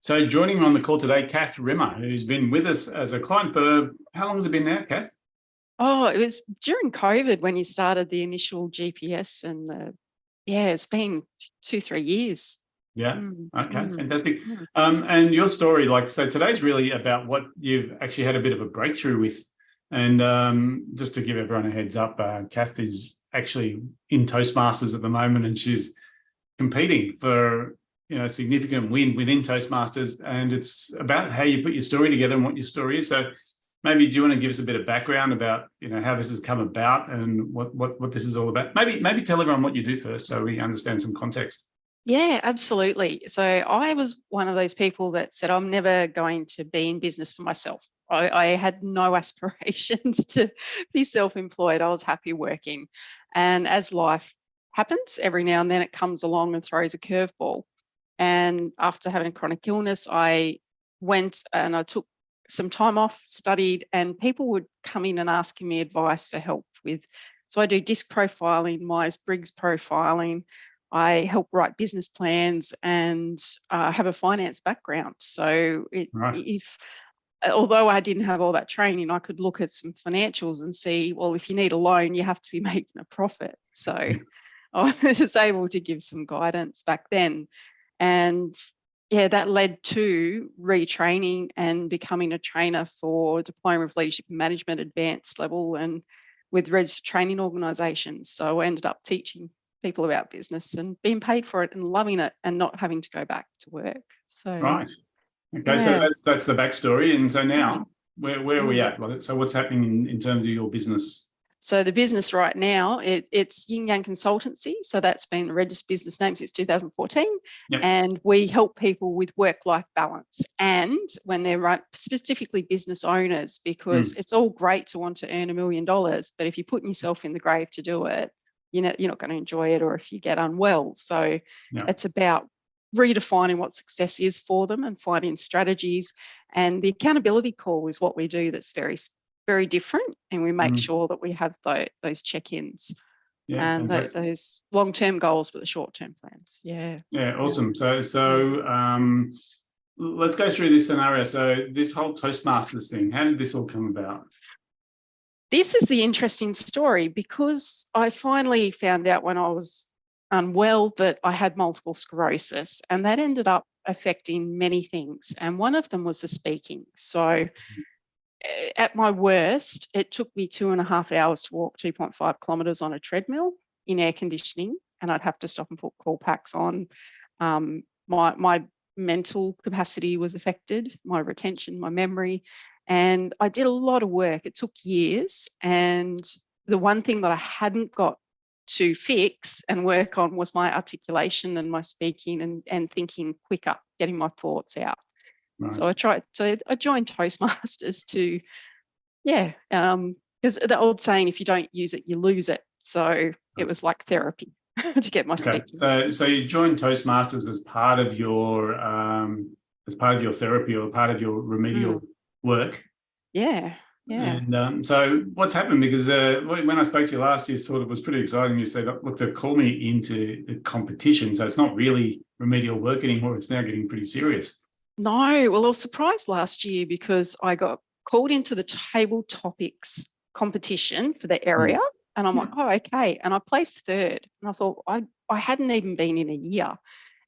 So joining me on the call today, Kath Rimmer, who's been with us as a client for, how long has it been now, Kath? Oh, it was during COVID when you started the initial GPS it's been 2-3 years. Yeah. Mm, Okay, mm, fantastic. mm. And your story, so today's really about what you've actually had a bit of a breakthrough with. And just to give everyone a heads up, Kath is actually in Toastmasters at the moment, and she's competing for a significant win within Toastmasters. And it's about how you put your story together and what your story is. So maybe do you want to give us a bit of background about how this has come about and what this is all about? Maybe tell everyone what you do first so we understand some context. Yeah, absolutely. So I was one of those people that said, I'm never going to be in business for myself. I had no aspirations to be self-employed. I was happy working. And as life happens, every now and then it comes along and throws a curveball. And after having a chronic illness, I went and I took some time off, studied, and people would come in and asking me advice for help with. So I do disc profiling, Myers-Briggs profiling. I help write business plans and have a finance background. So Right. although I didn't have all that training, I could look at some financials and see, well, if you need a loan, you have to be making a profit. So I was able to give some guidance back then. And yeah, that led to retraining and becoming a trainer for Diploma of Leadership and Management advanced level and with registered training organisations. So I ended up teaching people about business and being paid for it and loving it and not having to go back to work. So Right. Okay, yeah. so that's the backstory. And so now, Mm. where are we at? So what's happening in terms of your business? So the business right now, it's Yin Yang Consultancy. So that's been a registered business name since 2014. Yep. And we help people with work-life balance. And when they're specifically business owners, because it's all great to want to earn $1 million, but if you're putting yourself in the grave to do it, you're not going to enjoy it, or if you get unwell. So it's about redefining what success is for them and finding strategies. And the accountability call is what we do that's very different, and we make sure that we have those check-ins and those long-term goals for the short-term plans. Yeah, awesome. So let's go through this scenario. So this whole Toastmasters thing, how did this all come about? This is the interesting story, because I finally found out when I was unwell that I had multiple sclerosis, and that ended up affecting many things, and one of them was the speaking. So at my worst, it took me 2.5 hours to walk 2.5 kilometres on a treadmill in air conditioning, and I'd have to stop and put call packs on. My mental capacity was affected, my retention, my memory, and I did a lot of work. It took years, and the one thing that I hadn't got to fix and work on was my articulation and my speaking and thinking quicker, getting my thoughts out. Right. So I joined Toastmasters to, because the old saying, if you don't use it, you lose it. So it was like therapy to get my speaking. So you joined Toastmasters as part of your therapy or part of your remedial work. Yeah. And so what's happened? Because when I spoke to you last, you thought it was pretty exciting. You said, look, they've called me into the competition. So it's not really remedial work anymore. It's now getting pretty serious. No, well, I was surprised last year because I got called into the table topics competition for the area. And I'm like, oh, okay. And I placed third. And I thought, I hadn't even been in a year.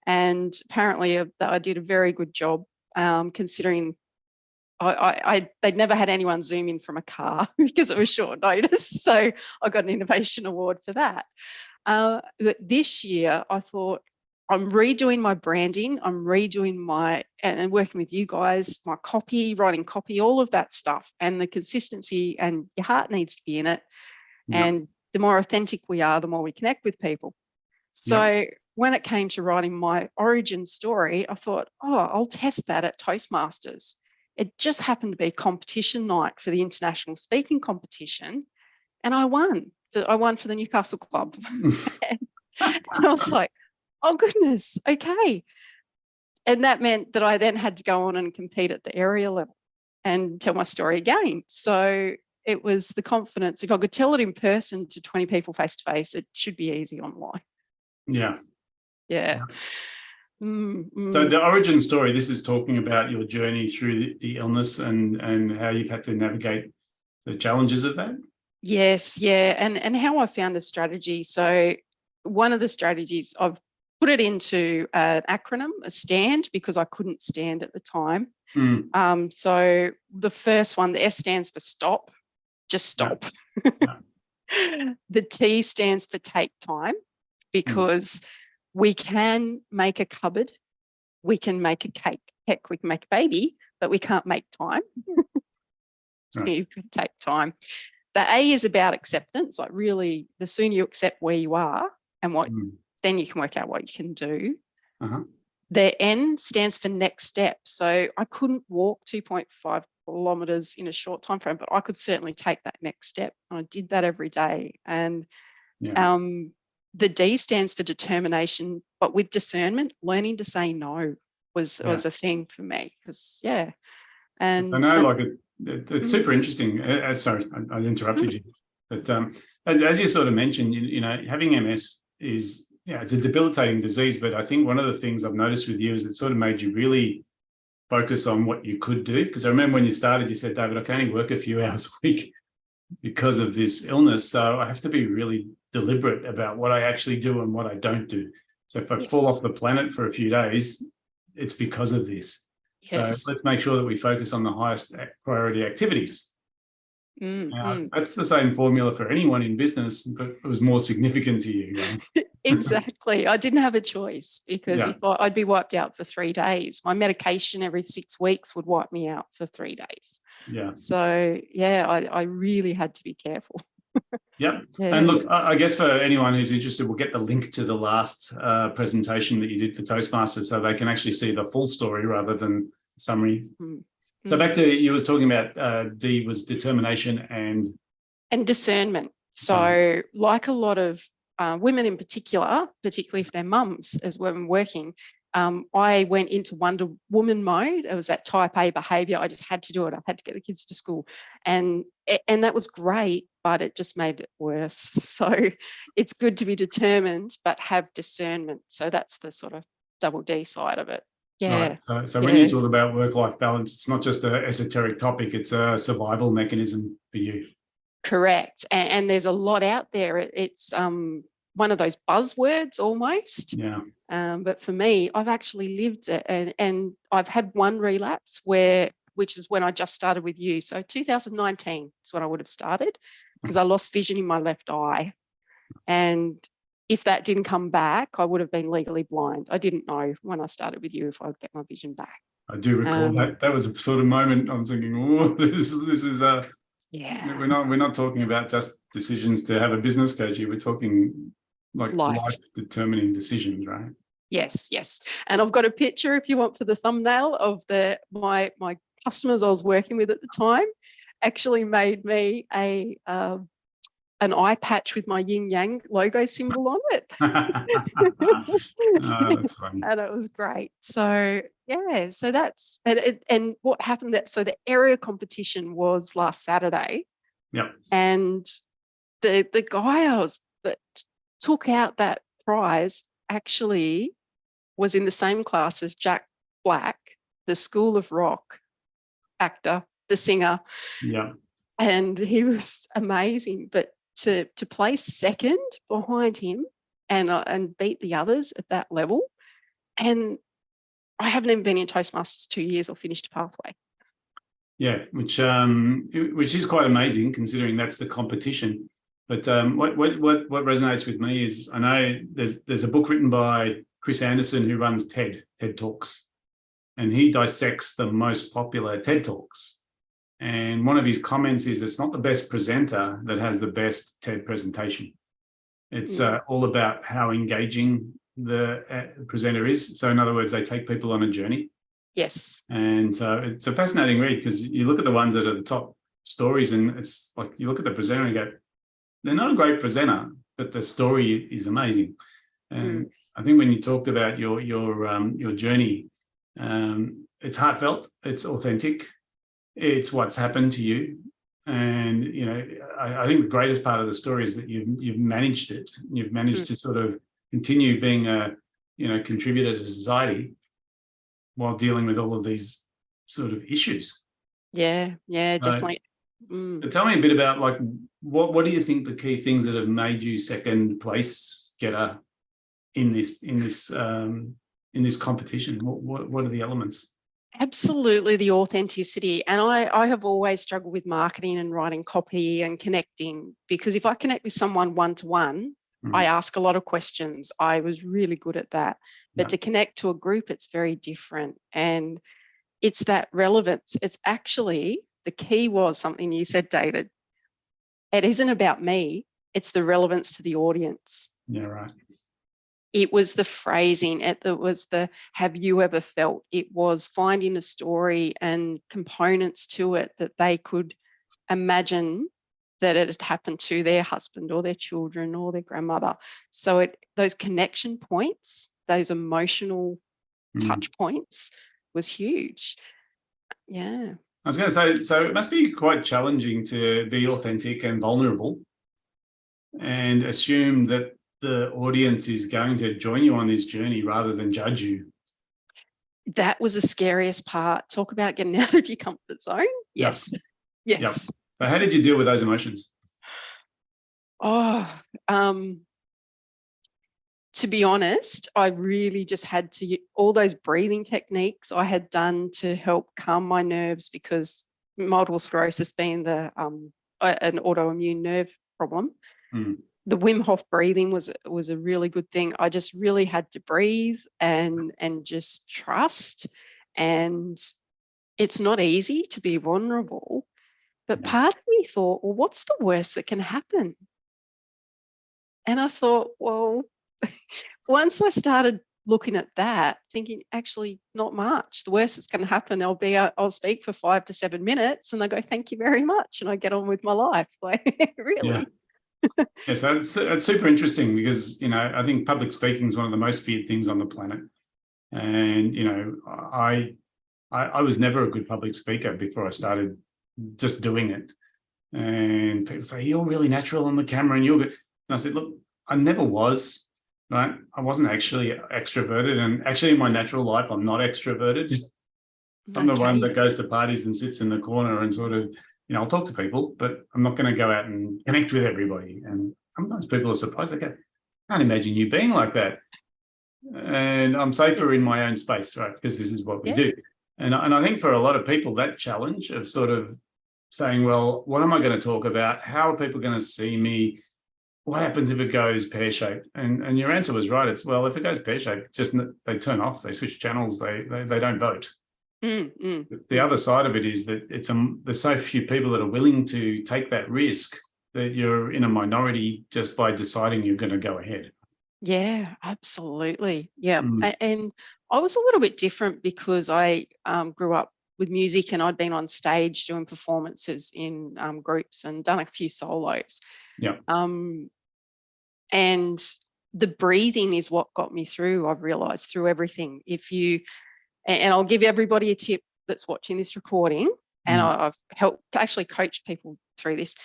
And apparently I did a very good job, considering they'd never had anyone zoom in from a car because it was short notice. So I got an innovation award for that. But this year I thought, I'm redoing my branding, I'm redoing and working with you guys, my copy, writing copy, all of that stuff, and the consistency, and your heart needs to be in it. And the more authentic we are, the more we connect with people. So when it came to writing my origin story, I thought, I'll test that at Toastmasters. It just happened to be competition night for the international speaking competition, and I won. I won for the Newcastle Club. And I was like, oh goodness, okay. And that meant that I then had to go on and compete at the area level and tell my story again. So it was the confidence. If I could tell it in person to 20 people face to face, it should be easy online. Yeah. So the origin story, this is talking about your journey through the illness and how you've had to navigate the challenges of that. Yes, yeah, and how I found a strategy. So one of the strategies, I've put it into an acronym, a stand, because I couldn't stand at the time. So the first one, the S stands for stop, just stop. Yeah. The T stands for take time, because we can make a cupboard, we can make a cake, heck, we can make a baby, but we can't make time. So you could take time. The A is about acceptance, like really the sooner you accept where you are and what, then you can work out what you can do. The N stands for next step. So I couldn't walk 2.5 kilometres in a short time frame, but I could certainly take that next step. And I did that every day. And the D stands for determination, but with discernment, learning to say no was a thing for me, because and I know, like it's super interesting. Sorry, I interrupted you, but as you sort of mentioned, you know, having MS is, it's a debilitating disease. But I think one of the things I've noticed with you is it sort of made you really focus on what you could do. Because I remember when you started, you said, David, I can only work a few hours a week because of this illness. So I have to be really deliberate about what I actually do and what I don't do. So if I fall off the planet for a few days, it's because of this. So let's make sure that we focus on the highest priority activities. That's the same formula for anyone in business, but it was more significant to you, right? Exactly. I didn't have a choice, because if I'd be wiped out for 3 days, my medication every 6 weeks would wipe me out for 3 days. So I really had to be careful. And look, I guess for anyone who's interested, we'll get the link to the last presentation that you did for Toastmasters, so they can actually see the full story rather than summary. So back to, you were talking about D was determination and discernment. So like a lot of women in particular, particularly if they're mums as women working, I went into Wonder Woman mode. It was that type A behaviour. I just had to do it. I had to get the kids to school, and that was great, but it just made it worse. So it's good to be determined, but have discernment. So that's the sort of double D side of it. Right. So when you talk about work-life balance, it's not just an esoteric topic, it's a survival mechanism for you. Correct. And there's a lot out there. It's one of those buzzwords almost. But for me, I've actually lived it, and I've had one relapse which is when I just started with you. So 2019 is when I would have started, because I lost vision in my left eye. And if that didn't come back, I would have been legally blind. I didn't know when I started with you if I would get my vision back. I do recall that was a sort of moment I'm thinking, oh, this is we're not talking about just decisions to have a business coach here. We're talking like life determining decisions, right? Yes. And I've got a picture, if you want, for the thumbnail of my customers I was working with at the time. Actually made me an eye patch with my yin yang logo symbol on it. That's funny. And it was great. So so that's and what happened so the area competition was last Saturday. And the guy that took out that prize actually was in the same class as Jack Black, the School of Rock actor, the singer. And he was amazing. But to place second behind him and beat the others at that level, and I haven't even been in Toastmasters 2 years or finished a pathway. Which is quite amazing considering that's the competition. But what resonates with me is, I know there's a book written by Chris Anderson who runs TED Talks, and he dissects the most popular TED Talks. And one of his comments is, it's not the best presenter that has the best TED presentation. It's all about how engaging the presenter is. So in other words, they take people on a journey. And so it's a fascinating read, because you look at the ones that are the top stories, and it's like you look at the presenter and go, they're not a great presenter, but the story is amazing. And I think when you talked about your journey, it's heartfelt, it's authentic, it's what's happened to you. And you know, I think the greatest part of the story is that you've managed it. You've managed to sort of continue being a contributor to society while dealing with all of these sort of issues. Yeah, definitely. But tell me a bit about, like, what do you think the key things that have made you second place getter in this competition? What are the elements? Absolutely, the authenticity. And I have always struggled with marketing and writing copy and connecting, because if I connect with someone one-to-one, I ask a lot of questions. I was really good at that. But to connect to a group, it's very different. And it's that relevance. It's actually, the key was something you said, David. It isn't about me. It's the relevance to the audience. Yeah, right. It was the phrasing, it was the have you ever felt, it was finding a story and components to it that they could imagine that it had happened to their husband or their children or their grandmother. So those connection points, those emotional touch points was huge. Yeah. I was going to say, so it must be quite challenging to be authentic and vulnerable and assume that the audience is going to join you on this journey rather than judge you. That was the scariest part. Talk about getting out of your comfort zone. Yes. Yep. Yes. Yep. So how did you deal with those emotions? Oh, to be honest, I really just had to, all those breathing techniques I had done to help calm my nerves, because multiple sclerosis being an autoimmune nerve problem. The Wim Hof breathing was a really good thing. I just really had to breathe and just trust. And it's not easy to be vulnerable, but part of me thought, well, what's the worst that can happen? And I thought, well, once I started looking at that, thinking, actually, not much. The worst that's going to happen, I'll speak for 5 to 7 minutes, and they go, "Thank you very much," and I get on with my life. Like, really. Yeah. Yes, that's super interesting, because I think public speaking is one of the most feared things on the planet, and I was never a good public speaker before I started just doing it. And people say, "You're really natural on the camera and you're good." And I said, "Look, I never was, right? I wasn't actually extroverted. And actually in my natural life, I'm not extroverted. I'm the one that goes to parties and sits in the corner and sort of, I'll talk to people, but I'm not going to go out and connect with everybody." And sometimes people are surprised. They go, "I can't imagine you being like that." And I'm safer in my own space, right? Because this is what we do. And I think for a lot of people, that challenge of sort of saying, well, what am I going to talk about? How are people going to see me? What happens if it goes pear-shaped? And your answer was right. It's, well, if it goes pear-shaped, just they turn off, they switch channels, they don't vote. The other side of it is that there's so few people that are willing to take that risk that you're in a minority just by deciding you're going to go ahead. Yeah, absolutely. Yeah. And I was a little bit different because I grew up with music, and I'd been on stage doing performances in groups and done a few solos. Yeah. And the breathing is what got me through, I've realized, through everything. And I'll give everybody a tip that's watching this recording, and I've helped actually coach people through this.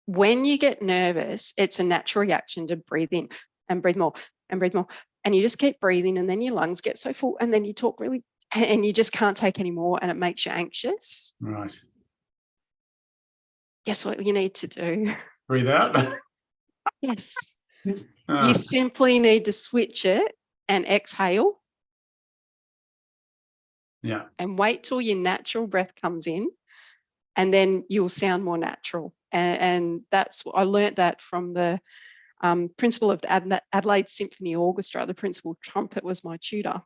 When you get nervous, it's a natural reaction to breathe in and breathe more and breathe more. And you just keep breathing, and then your lungs get so full, and then you talk really, and you just can't take any more, and it makes you anxious. Right. Guess what you need to do? Breathe out. Yes. You simply need to switch it and exhale. Yeah. And wait till your natural breath comes in, and then you'll sound more natural. And I learned that from the principal of the Adelaide Symphony Orchestra. The principal trumpet was my tutor.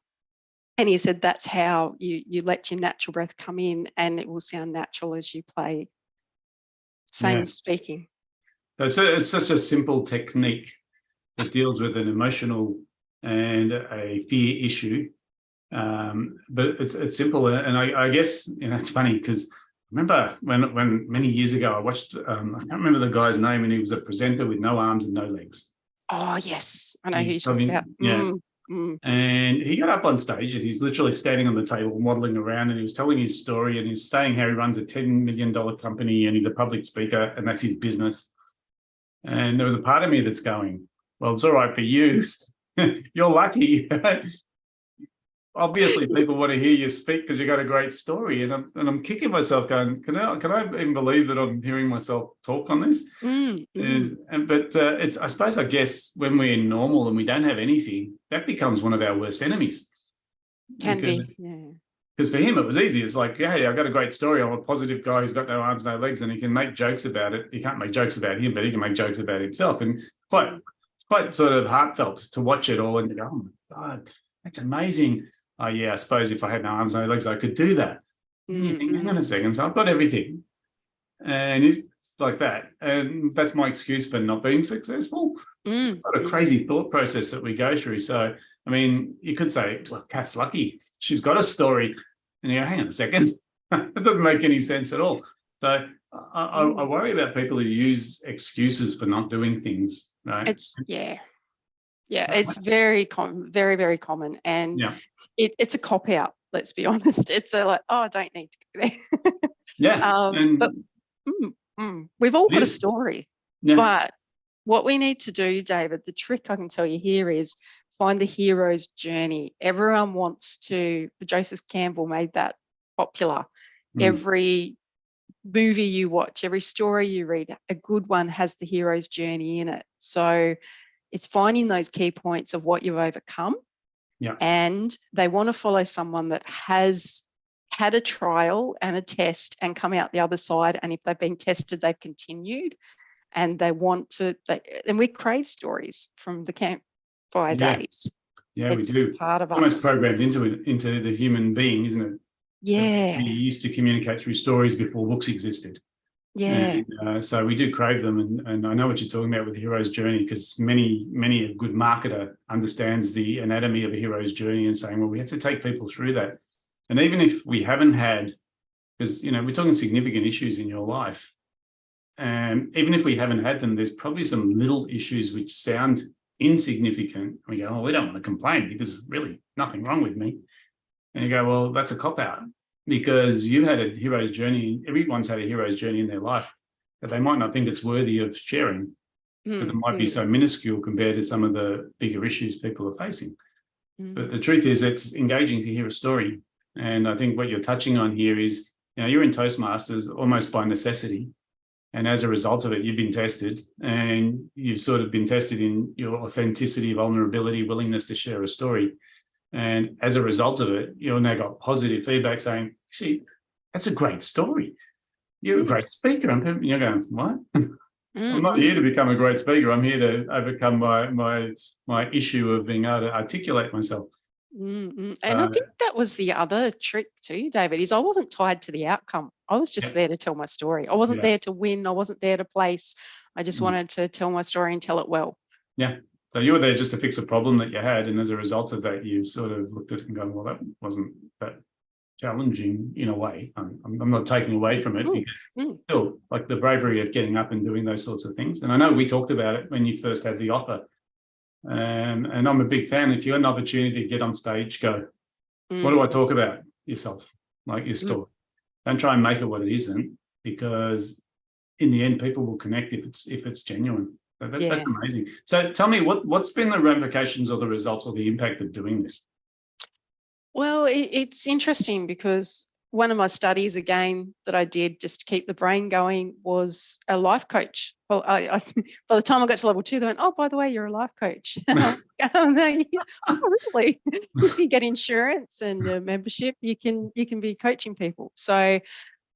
And he said, that's how you let your natural breath come in, and it will sound natural as you play. Same as speaking. So it's such a simple technique that deals with an emotional and a fear issue. But it's simple. And I guess, it's funny because I remember when many years ago I watched, I can't remember the guy's name, and he was a presenter with no arms and no legs. Oh, yes. I know who you're talking about. Yeah. And he got up on stage, and he's literally standing on the table, waddling around, and he was telling his story, and he's saying how he runs a $10 million company, and he's a public speaker, and that's his business. And there was a part of me that's going, well, it's all right for you, you're lucky. Obviously, people want to hear you speak because you got a great story, and I'm kicking myself, going, can I even believe that I'm hearing myself talk on this? But it's, I suppose, I guess when we're normal and we don't have anything, that becomes one of our worst enemies. Can be, yeah. Because for him, it was easy. It's like, hey, I've got a great story. I'm a positive guy who's got no arms, no legs, and he can make jokes about it. He can't make jokes about him, but he can make jokes about himself. And it's quite sort of heartfelt to watch it all and go, oh my God, that's amazing. Oh, yeah, I suppose if I had no arms, no legs, I could do that. And you think, hang on a second, so I've got everything. And it's like that. And that's my excuse for not being successful. Sort of crazy thought process that we go through. So, I mean, you could say, well, Kath's lucky. She's got a story. And you go, hang on a second. It doesn't make any sense at all. So I worry about people who use excuses for not doing things. Right? It's very common, very, very common. And it's a cop-out, let's be honest. It's like, oh, I don't need to go there. But we've all got a story. But what we need to do, David, the trick I can tell you here is find the hero's journey. Everyone wants to, Joseph Campbell made that popular. Every movie you watch, every story you read, a good one has the hero's journey in it. So it's finding those key points of what you've overcome. And they want to follow someone that has had a trial and a test and come out the other side. And if they've been tested, they've continued. And they want to, and we crave stories from the campfire days. Yeah, we do. Part of almost us. Programmed into the human being, isn't it? Yeah. We used to communicate through stories before books existed. Yeah. And, so we do crave them. And I know what you're talking about with the hero's journey, because many a good marketer understands the anatomy of a hero's journey and saying, well, we have to take people through that. And even if we haven't had, because, we're talking significant issues in your life, and even if we haven't had them, there's probably some little issues which sound insignificant. We go, oh, we don't want to complain because there's really nothing wrong with me. And you go, well, that's a cop-out, because you've had a hero's journey. Everyone's had a hero's journey in their life, but they might not think it's worthy of sharing, because it might be so minuscule compared to some of the bigger issues people are facing. But the truth is, it's engaging to hear a story. And I think what you're touching on here is, you're in Toastmasters almost by necessity. And as a result of it, you've been tested, and you've sort of been tested in your authenticity, vulnerability, willingness to share a story. And as a result of it, you've now got positive feedback saying, gee, that's a great story. You're a great speaker. And you're going, what? I'm not here to become a great speaker. I'm here to overcome my issue of being able to articulate myself. And I think that was the other trick too, David, is I wasn't tied to the outcome. I was just there to tell my story. I wasn't there to win. I wasn't there to place. I just wanted to tell my story and tell it well. Yeah. So you were there just to fix a problem that you had. And as a result of that, you sort of looked at it and gone, well, that wasn't that challenging in a way. I'm not taking away from it, because still, like, the bravery of getting up and doing those sorts of things. And I know we talked about it when you first had the offer. And I'm a big fan. If you had an opportunity to get on stage, go, what do I talk about? Yourself, like your story. Don't try and make it what it isn't, because in the end, people will connect if it's genuine. So that's amazing. So tell me, what's been the ramifications or the results or the impact of doing this? Well, it's interesting, because one of my studies, again, that I did just to keep the brain going, was a life coach. Well, I by the time I got to level 2, they went, oh, by the way, you're a life coach. Oh, really? If you get insurance and a membership, you can be coaching people. So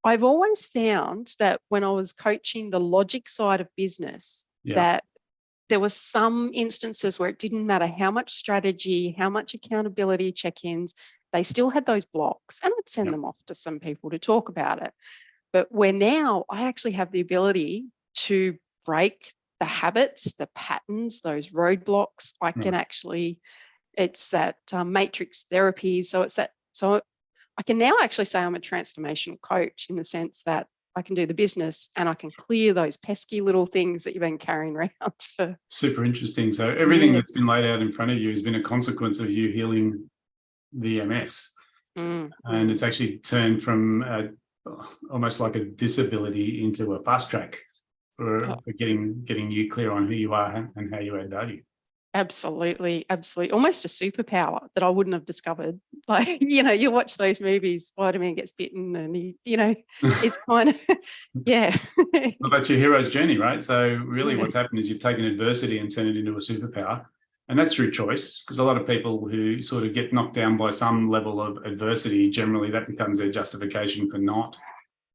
I've always found that when I was coaching the logic side of business, that there was some instances where it didn't matter how much strategy, how much accountability check-ins, they still had those blocks, and I'd send them off to some people to talk about it. But where now I actually have the ability to break the habits, the patterns, those roadblocks. I can actually, it's that matrix therapy. So it's that, so I can now actually say I'm a transformational coach, in the sense that I can do the business and I can clear those pesky little things that you've been carrying around for. Super interesting. So everything that's been laid out in front of you has been a consequence of you healing the MS. And it's actually turned from almost like a disability into a fast track for getting you clear on who you are and how you add value. Absolutely, absolutely. Almost a superpower that I wouldn't have discovered. Like, you watch those movies, Spider-Man gets bitten and it's kind of, yeah. Well, that's your hero's journey, right? So really what's happened is you've taken adversity and turned it into a superpower. And that's through choice, because a lot of people who sort of get knocked down by some level of adversity, generally that becomes their justification for not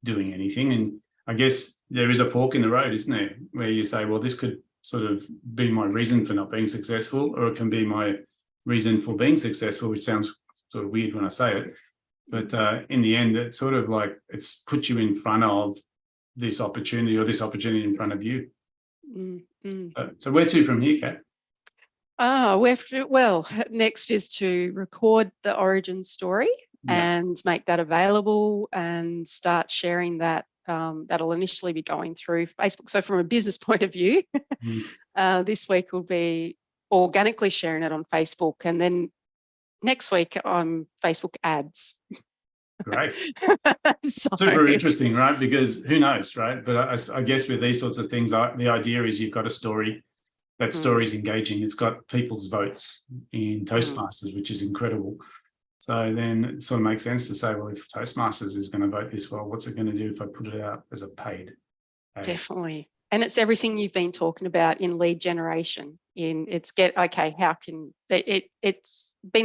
doing anything. And I guess there is a fork in the road, isn't there, where you say, well, this could sort of be my reason for not being successful, or it can be my reason for being successful, which sounds sort of weird when I say it. But in the end, it's sort of like it's put you in front of this opportunity, or this opportunity in front of you. So where to from here, Kath? Next is to record the origin story and make that available and start sharing that. That'll initially be going through Facebook. So from a business point of view, this week will be organically sharing it on Facebook, and then next week on Facebook ads. Great. Super interesting, right? Because who knows, right? But I guess with these sorts of things, the idea is you've got a story. That story is engaging. It's got people's votes in Toastmasters, which is incredible. So then it sort of makes sense to say, well, if Toastmasters is going to vote this well, what's it going to do if I put it out as a paid? Definitely. And it's everything you've been talking about in lead generation. It's been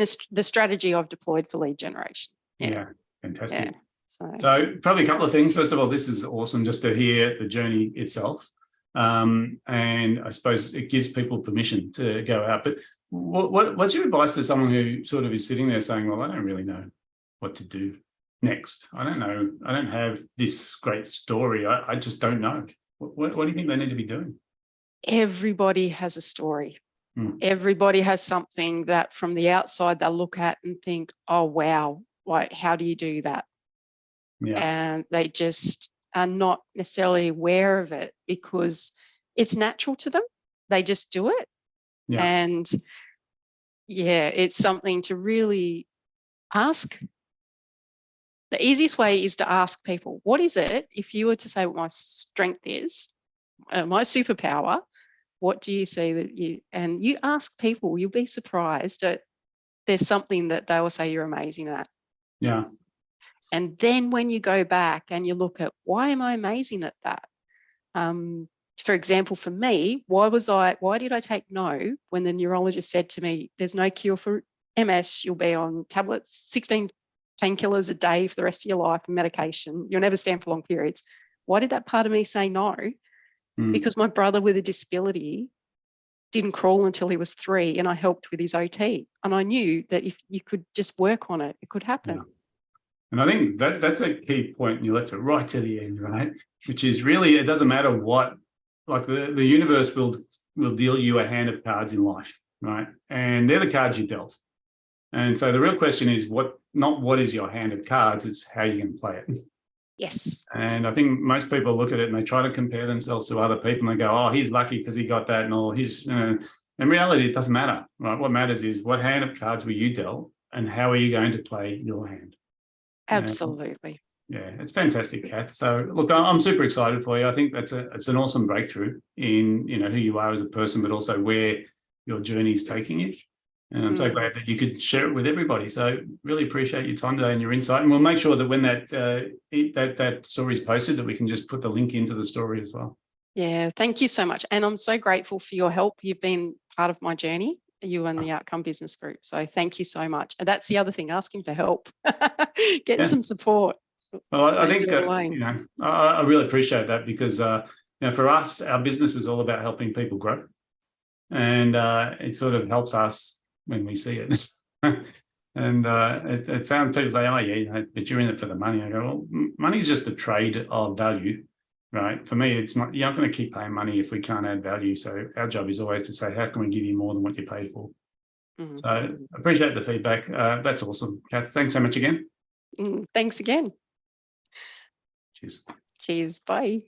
the strategy I've deployed for lead generation. Yeah, fantastic. Yeah. So probably a couple of things. First of all, this is awesome just to hear the journey itself. And I suppose it gives people permission to go out. But what's your advice to someone who sort of is sitting there saying, well, I don't really know what to do next. I don't know. I don't have this great story. I just don't know. What do you think they need to be doing? Everybody has a story. Everybody has something that from the outside they'll look at and think, oh, wow, how do you do that? Yeah. And they just are not necessarily aware of it because it's natural to them. They just do it. Yeah. And it's something to really ask. The easiest way is to ask people, what is it? If you were to say what my strength is, my superpower, what do you see that you ask people, you'll be surprised that there's something that they will say you're amazing at. Yeah. And then when you go back and you look at why am I amazing at that? For example, for me, why did I take no when the neurologist said to me, there's no cure for MS, you'll be on tablets, 16 painkillers a day for the rest of your life and medication, you'll never stand for long periods. Why did that part of me say no? Because my brother with a disability didn't crawl until he was 3 and I helped with his OT. And I knew that if you could just work on it, it could happen. Yeah. And I think that's a key point, and you left it right to the end, right? Which is really, it doesn't matter what, like the universe will deal you a hand of cards in life, right? And they're the cards you dealt. And so the real question is not what is your hand of cards, it's how you can play it. Yes. And I think most people look at it and they try to compare themselves to other people and they go, oh, he's lucky because he got that, and or he's, in reality, it doesn't matter, right? What matters is what hand of cards were you dealt and how are you going to play your hand? Absolutely. Yeah, it's fantastic, Kath. So look, I'm super excited for you. I think it's an awesome breakthrough in who you are as a person, but also where your journey is taking you. And I'm so glad that you could share it with everybody. So really appreciate your time today and your insight. And we'll make sure that when that story is posted, that we can just put the link into the story as well. Yeah, thank you so much. And I'm so grateful for your help. You've been part of my journey, you and the Outcome Business Group. So thank you so much. And that's the other thing, asking for help, get some support. Well, I think, I really appreciate that because, for us, our business is all about helping people grow. And it sort of helps us when we see it. And it sounds, people say, oh, yeah, but you're in it for the money. I go, well, money is just a trade of value, right? For me, it's not, you're not going to keep paying money if we can't add value. So our job is always to say, how can we give you more than what you paid for? So I appreciate the feedback. That's awesome. Kath, thanks so much again. Thanks again. Cheers. Cheers. Bye.